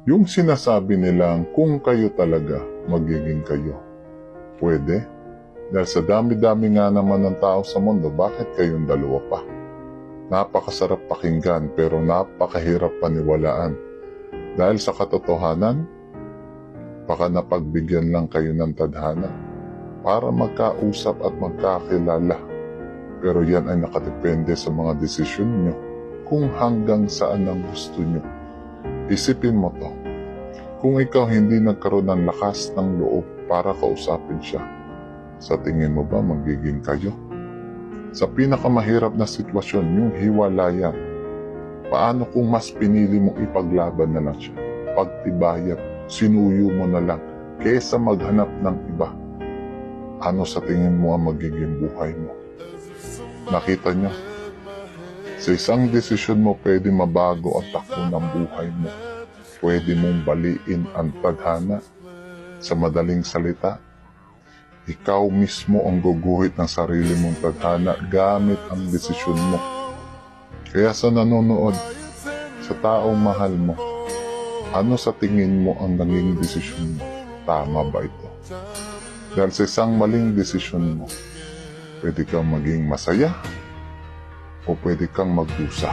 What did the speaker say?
Yung sinasabi nilang kung kayo talaga, magiging kayo. Pwede? Dahil sa dami-dami nga naman ng tao sa mundo, bakit kayong dalawa pa? Napakasarap pakinggan pero napakahirap paniwalaan. Dahil sa katotohanan, baka napagbigyan lang kayo ng tadhana para magkausap at magkakilala. Pero yan ay nakadepende sa mga desisyon nyo kung hanggang saan ang gusto nyo. Isipin mo to. Kung ikaw hindi nagkaroon ng lakas ng loob para kausapin siya, sa tingin mo ba magiging kayo? Sa pinakamahirap na sitwasyon, yung hiwalayan, paano kung mas pinili mong ipaglaban na lang siya? Pagtibayan, sinuyo mo na lang, kesa maghanap ng iba. Ano sa tingin mo ang magiging buhay mo? Nakita niyo? Sa isang desisyon mo pwede mabago ang takbo ng buhay mo. Pwede mong baliin ang tadhana. Sa madaling salita, ikaw mismo ang guguhit ng sarili mong tadhana gamit ang desisyon mo. Kaya sa nanonood, sa taong mahal mo, ano sa tingin mo ang naging desisyon mo? Tama ba ito? Dahil sa isang maling desisyon mo, pwede kang maging masaya o pwede kang magdusa.